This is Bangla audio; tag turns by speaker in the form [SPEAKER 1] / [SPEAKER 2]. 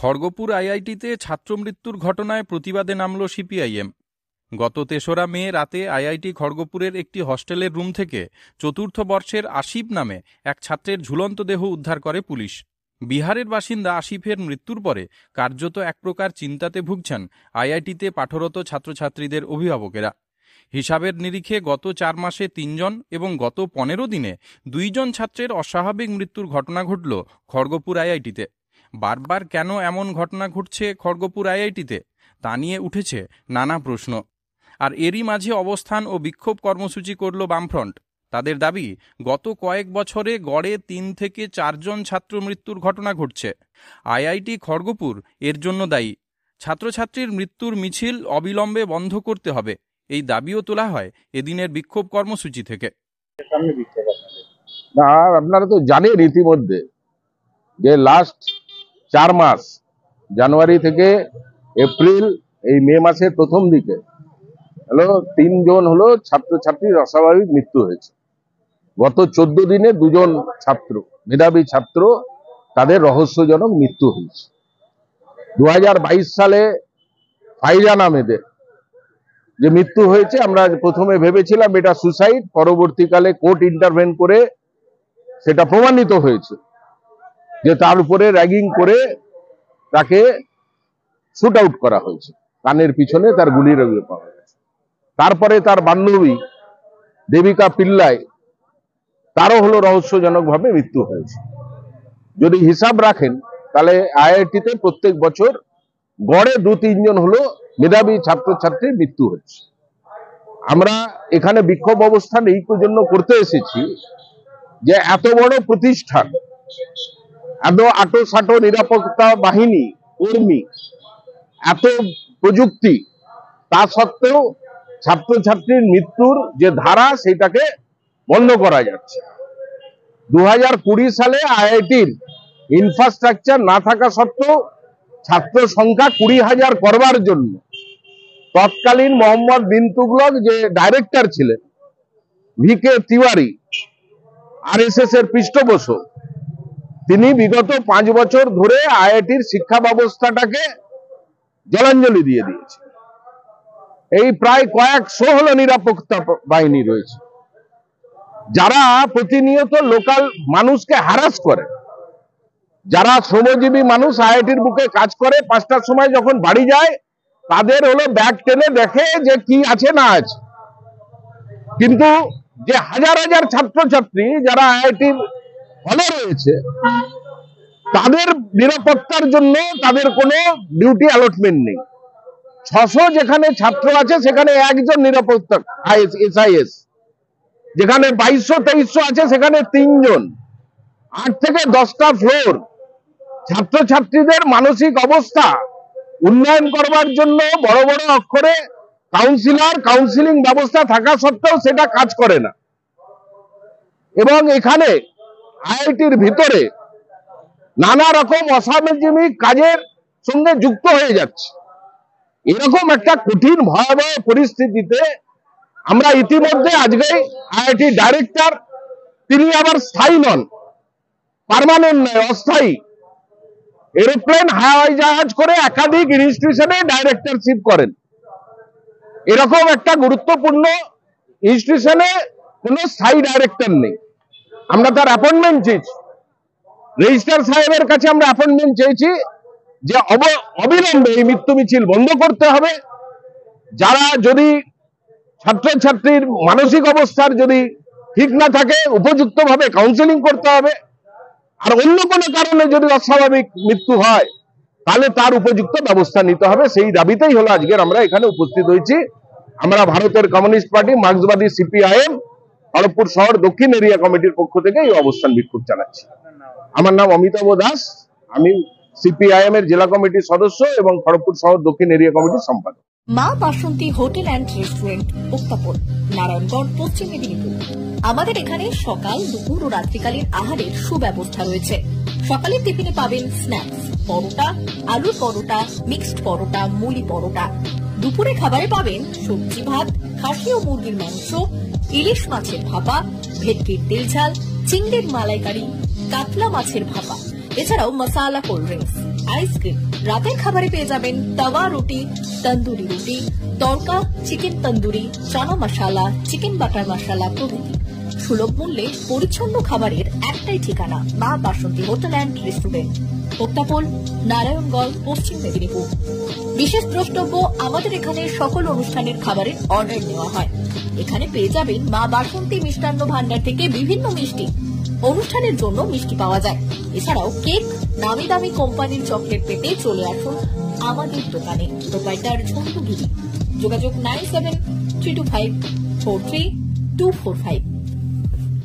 [SPEAKER 1] খড়গপুর আইআইটিতে ছাত্রমৃত্যুর ঘটনায় প্রতিবাদে নামল সিপিআইএম। গত ৩রা মে রাতে আইআইটি খড়গপুরের একটি হস্টেলের রুম থেকে চতুর্থ বর্ষের আসিফ নামে এক ছাত্রের ঝুলন্ত দেহ উদ্ধার করে পুলিশ। বিহারের বাসিন্দা আসিফের মৃত্যুর পরে কার্যত এক প্রকার চিন্তাতে ভুগছেন আইআইটিতে পাঠরত ছাত্রছাত্রীদের অভিভাবকেরা। হিসাবের নিরিখে গত ৪ মাসে ৩ জন এবং গত ১৫ দিনে ২ জন ছাত্রের অস্বাভাবিক মৃত্যুর ঘটনা ঘটল খড়গপুর আইআইটিতে। বারবার কেন এমন ঘটনা ঘটছে খড়গপুর আইআইটিতে তা নিয়ে উঠেছে নানা প্রশ্ন। আর এরই মাঝে অবস্থান ও বিক্ষোভ কর্মসূচি করল বামফ্রন্ট। তাদের দাবি, গত কয়েক বছরে গড়ে ৩ থেকে ৪ জন ছাত্র মৃত্যুর ঘটনা ঘটছে। আইআইটি খড়গপুর এর জন্য দায়ী। ছাত্রছাত্রীর মৃত্যুর মিছিল অবিলম্বে বন্ধ করতে হবে, এই দাবিও তোলা হয় এদিনের বিক্ষোভ কর্মসূচি থেকে।
[SPEAKER 2] না, আপনারা তো জানেন ইতিমধ্যে যে লাস্ট ৪ মাস, জানুয়ারি থেকে এপ্রিল, এই মে মাসের প্রথম দিকে ৩ জন হলো ছাত্রছাত্রীর অস্বাভাবিক মৃত্যু হয়েছে। গত ১৪ দিনে ২ জন ছাত্র, মেধাবী ছাত্র, তাদের রহস্যজনক মৃত্যু হয়েছে। ২০২২ সালে ফাইজা নামেদের যে মৃত্যু হয়েছে, আমরা প্রথমে ভেবেছিলাম এটা সুসাইড, পরবর্তীকালে কোর্ট ইন্টারভেন করে সেটা প্রমাণিত হয়েছে যে তার উপরে র্যাগিং করে তাকে শুট আউট করা হয়েছে, কানের পিছনে তার গুলির পাওয়া গেছে। তারপরে তার বান্ধবী দেবিকা পিল্লাই, তারও হলো রহস্যজনকভাবে মৃত্যু হয়েছে। যদি হিসাব রাখেন তাহলে আইআইটিতে প্রত্যেক বছর গড়ে ২-৩ জন হলো মেধাবী ছাত্রছাত্রীর মৃত্যু হচ্ছে। আমরা এখানে বিক্ষোভ অবস্থান এই জন্য করতে এসেছি যে এত বড় প্রতিষ্ঠান, এত আটো-সাটো নিরাপত্তা বাহিনী, কর্মী, এত প্রযুক্তি, তা সত্ত্বেও ছাত্রছাত্রীর মৃত্যুর যে ধারা সেটাকে বন্ধ করা যাচ্ছে। ২০২০ সালে আইআইটির ইনফ্রাস্ট্রাকচার না থাকা সত্ত্বেও ছাত্র সংখ্যা ২০,০০০ করবার জন্য তৎকালীন মোহাম্মদ বিন তুগলক যে ডাইরেক্টর ছিলেন, VK তিওয়ারি, RSS এর পৃষ্ঠপোষক, তিনি বিগত ৫ বছর ধরে আইআইটির শিক্ষা ব্যবস্থাটাকে জলাঞ্জলি দিয়ে দিয়েছে। এই প্রায় কয়েকশো হলো নিরাপত্তা বাহিনী রয়েছে, যারা প্রতিনিয়ত লোকাল মানুষকে হ্যারাস করে। যারা শ্রমজীবী মানুষ আইআইটির বুকে কাজ করে, ৫টার সময় যখন বাড়ি যায় তাদের হলো ব্যাগ টেনে দেখে যে কি আছে না আছে। কিন্তু যে হাজার হাজার ছাত্রছাত্রী যারা আইআইটির হলে রয়েছে, তাদের নিরাপত্তার জন্য তাদের কোনো ডিউটি অ্যালটমেন্ট নেই। ৬০০ যেখানে ছাত্র আছে সেখানে একজন নিরাপত্তা SIS, যেখানে ২২০০-২৩০০ আছে সেখানে ৩ জন। ৮ থেকে 10টা ফ্লোর। ছাত্রছাত্রীদের মানসিক অবস্থা উন্নয়ন করবার জন্য বড় বড় অক্ষরে কাউন্সিলিং ব্যবস্থা থাকা সত্ত্বেও সেটা কাজ করে না। এবং এখানে আইআইটির ভিতরে নানা রকম অসামাজিক কাজের সঙ্গে যুক্ত হয়ে যাচ্ছে। এরকম একটা কঠিন ভয়াবহ পরিস্থিতিতে আমরা ইতিমধ্যে আজকে আইআইটি ডাইরেক্টর, তিনি আবার স্থায়ী নন, পার্মানেন্ট নয়, অস্থায়ী, এরোপ্লেন হাওয়াই জাহাজ করে একাধিক ইনস্টিটিউশনে ডাইরেক্টরশিপ করেন। এরকম একটা গুরুত্বপূর্ণ ইনস্টিটিউশনে কোনো স্থায়ী ডাইরেক্টর নেই। আমরা তার অ্যাপয়েন্টমেন্ট চেয়েছি, রেজিস্ট্রার সাহেবের কাছে আমরা অ্যাপয়েন্টমেন্ট চেয়েছি যে অবিলম্বে এই মৃত্যু মিছিল বন্ধ করতে হবে। যারা যদি ছাত্রছাত্রীর মানসিক অবস্থার যদি ঠিক না থাকে, উপযুক্তভাবে কাউন্সেলিং করতে হবে। আর অন্য কোনো কারণে যদি অস্বাভাবিক মৃত্যু হয় তাহলে তার উপযুক্ত ব্যবস্থা নিতে হবে। সেই দাবিতেই হলো আজকের আমরা এখানে উপস্থিত হয়েছি। আমরা ভারতের কমিউনিস্ট পার্টি, মার্ক্সবাদী সিপিআইএম খড়গপুর শহর দক্ষিণ এরিয়া কমিটির পক্ষ থেকে এই অবস্থান বিক্ষোভ চালাচ্ছি। আমার নাম অমিতাভ দাস, আমি সিপিআইএম এর জেলা কমিটির সদস্য এবং খড়গপুর শহর দক্ষিণ এরিয়া কমিটির সম্পাদক।
[SPEAKER 3] মা বাসন্তী হোটেল অ্যান্ড রেস্টুরেন্ট, উত্তাপন, নারায়ণগঞ্জ, পশ্চিম মেদিনীপুর। আমাদের এখানে সকাল, দুপুর ও রাত্রিকালীন আহারের সুব্যবস্থা রয়েছে। সকালের টিফিনে পাবেন স্ন্যাক্স, পরোটা, আলুর পরোটা, মিক্সড পরোটা, মুলি পরোটা। দুপুরে খাবারে পাবেন সবজি ভাত, খাসি ও মুরগির মাংস, ইলিশ মাছের ভাপা, ভেটকির তেল ঝাল, চিংড়ির মালাইকারি, কাতলা মাছের ভাপা, এছাড়াও মশালা কোল্ড ড্রিঙ্কস। আইসক্রিম। রাতের খাবারে পেয়ে যাবেন তাওয়া রুটি, তন্দুরি রুটি, তড়কা, চিকেন তন্দুরি, চানা মশালা, চিকেন বাটার মশালা প্রভৃতি। সুলভ মূল্যে পরিচ্ছন্ন খাবারের একটাই ঠিকানা, মা বাসন্তী হোটেল অ্যান্ড রেস্টুরেন্ট, ওক্তাপোল, নারায়ণগঞ্জ, পশ্চিম মেদিনীপুর। বিশেষ দ্রষ্টব্য, আমাদের এখানে সকল অনুষ্ঠানের খাবারের অর্ডার নেওয়া হয়। এখানে পেয়ে যাবেন মা বাসন্তী মিষ্টান্ন ভান্ডার থেকে বিভিন্ন মিষ্টি। অনুষ্ঠানের জন্য মিষ্টি পাওয়া যায়। এছাড়াও কেক, নামি দামি কোম্পানির চকলেট পেতে চলে আসুন আমাদের দোকানে। প্রোপাইটার ঝন্টু গিরি। যোগাযোগ 9732543245।